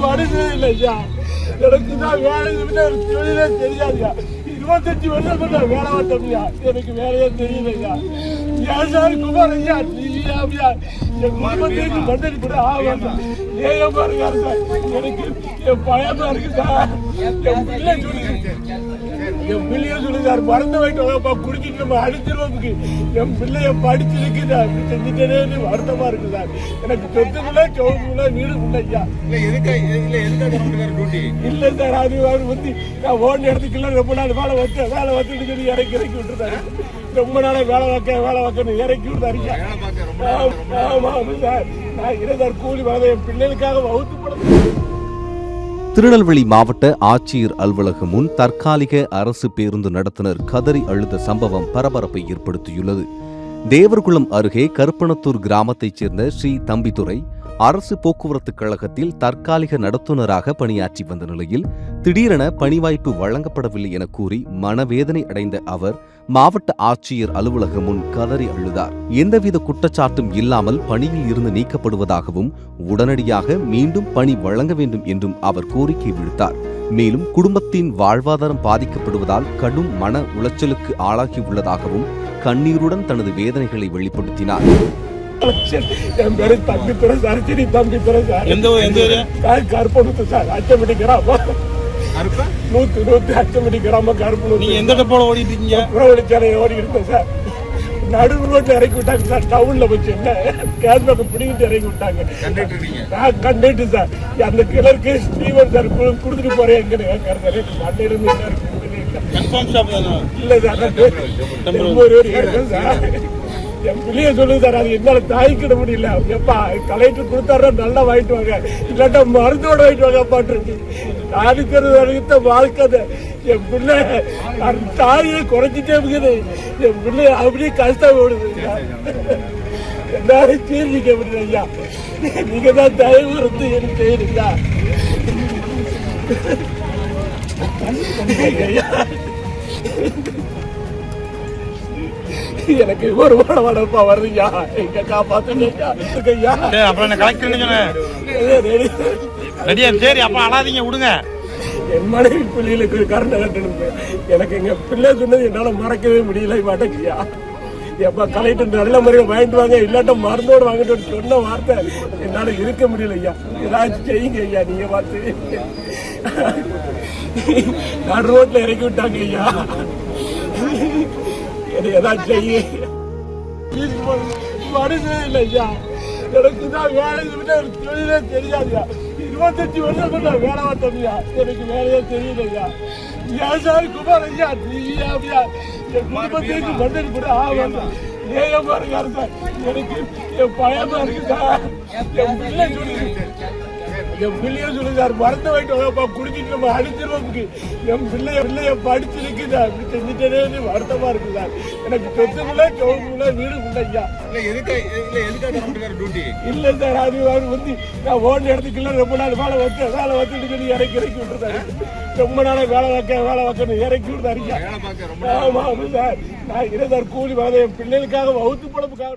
மனசே இல்லையா, எனக்கு தான் வேலை தொழிலே தெரியாதுயா. 25 வருஷம் வேலை பார்த்தோம்யா, எனக்கு வேலையே தெரியலையா. ஏன் சார் குமார் ஐயா, நீயா என் குடும்பத்துக்கு மண்டடி கூட ஆவாங்க. ஏன் பாருங்க சார், எனக்கு என் பயமா இருக்கு சார். என் பிள்ளை சொல்லி சார் மறந்து போயிட்டு குடிச்சிட்டு நம்ம அடிச்சிருவோம். என் பிள்ளைய படிச்சிருக்கு சார், செஞ்சுட்டேன்னு வருத்தமா இருக்கு சார். எனக்கு சொத்துக்குள்ள சோப்புக்குள்ள வீடு இல்லையா. இல்ல சார், அது வந்து நான் ஓன் இடத்துக்குள்ள ரொம்ப நாள் வேலை வச்சுட்டு சொல்லி இறக்கி விட்டுருந்தாரு. ரொம்ப நாளா வேலை வைக்கணும் இறக்கி விட்டாருங்க. ஆமா சார், நான் இருதார் கூலி வேலை என் பிள்ளைகளுக்காக வகுத்து போட. திருநெல்வேலி மாவட்ட ஆட்சியர் அலுவலகம் முன் தற்காலிக அரசு பேருந்து நடத்துனர் கதறி அழுத சம்பவம் பரபரப்பை ஏற்படுத்தியுள்ளது. தேவர்குளம் அருகே கருப்பணத்தூர் கிராமத்தைச் சேர்ந்த ஸ்ரீ தம்பிதுரை அரசு போக்குவரத்து கழகத்தில் தற்காலிக நடத்துனராக பணியாற்றி வந்த நிலையில் திடீரென பணி வாய்ப்பு வழங்கப்படவில்லை என கூறி மனவேதனை அடைந்த அவர் மாவட்ட ஆட்சியர் அலுவலகம் முன் கதறி அழுதார். எந்தவித குற்றச்சாட்டும் இல்லாமல் பணியில் இருந்து நீக்கப்படுவதாகவும் உடனடியாக மீண்டும் பணி வழங்க வேண்டும் என்றும் அவர் கோரிக்கை விடுத்தார். மேலும் குடும்பத்தின் வாழ்வாதாரம் பாதிக்கப்படுவதால் கடும் மன உளைச்சலுக்கு ஆளாகியுள்ளதாகவும் கண்ணீருடன் தனது வேதனைகளை வெளிப்படுத்தினார். என் பேரு தம்பித்துறை சார், சிறி தம்பித்துறை சார். கருப்பணத்து சார், அச்சமட்டி கிராமம். 100 அச்சமட்டி கிராமம் கருப்பணம். நீங்க எந்த டப்போல ஓடிட்டு இருக்கீங்க? புறவழிச்சாலை ஓடி இருந்தேன் சார். நடு ரோட்ல இறக்கி விட்டாங்க சார். டவுன்ல வச்சு என்ன கேஸ் பிடிக்கிட்டு இறக்கி விட்டாங்க. கண்டக்டர் சார், அந்த கிளருக்கு ஸ்டீவன் சார் கொடுத்துட்டு போறேன் எங்க இல்ல சார். என் பிள்ளைய சொல்லுங்க சார், அது என்னால தாய்க்கிட முடியல. எப்பா கலெக்டர் கொடுத்தாரு நல்லா வாங்கிட்டு வாங்க, இல்லாட்டா மருந்தோட வாங்கிட்டு வாங்க பாட்டு தாதிக்கிறது வாழ்க்கை. என் பிள்ளை தாயை குறைஞ்சிட்டே இருக்குது. என் பிள்ளை அப்படியே கஷ்டப்படுது. எல்லாரும் தீர்விக்க முடியல ஐயா. நீங்க தான் தயவு இருந்து எனக்கு செய்யுங்க ஐயா. எனக்கு ஒரு வடப்பா வருதுயா, எங்க காப்பாத்துங்க. சரி அப்ப அழாதீங்க, விடுங்க. என் மனைவி பிள்ளைகளுக்கு கரண்ட் கட்டணும். எனக்கு எங்க பிள்ளை சொன்னது என்னால மறக்கவே முடியல மாட்டேங்கய்யா. எப்ப கலெக்டர் நல்ல முறையை வாங்கிட்டு வாங்க, இல்லாட்ட மருந்தோடு வாங்கிட்டு சொன்ன வார்த்தை என்னால இருக்க முடியல ஐயா. ஏதாச்சும் செய்யுங்க ஐயா. நீங்க பார்த்து நடு ரோட்ல இறக்கி விட்டாங்க ஐயா. ஏதாச்சும் செய்ய மனசே இல்லை ஐயா. எனக்கு தான் வேலை தொழிலே தெரியாதுயா. 25 வருஷம் வேலை பார்த்தோம்யா, எனக்கு வேலையே தெரியலையா. ஏன் சார் குமார் ஐயா, நீயா என் குடும்பத்துக்கு மண்டடி கூட ஆவாங்க. ஏன் பாருங்க சார், எனக்கு என் பயமா இருக்கு சார். என் பிள்ளை சொல்லி சார் மறந்து போயிட்டு குடிச்சிட்டு நம்ம அடிச்சிருவோம். என் பிள்ளைய படிச்சிருக்கு சார், செஞ்சுட்டேன்னு வருத்தமா இருக்கு சார். எனக்கு சொத்துக்குள்ள சோப்புக்குள்ள வீடு இல்லையா. இல்ல சார், அது வந்து நான் ஓன் இடத்துக்குள்ள ரொம்ப நாள் வேலை வச்சுட்டு சொல்லி இறக்கி விட்டுருந்தாரு. ரொம்ப நாளா வேலை வைக்கணும் இறக்கி விட்டுருந்தாரு. ஆமா சார், நான் இருதார் கூலி வேலை என் பிள்ளைகளுக்காக வகுத்து பொழப்புக்காக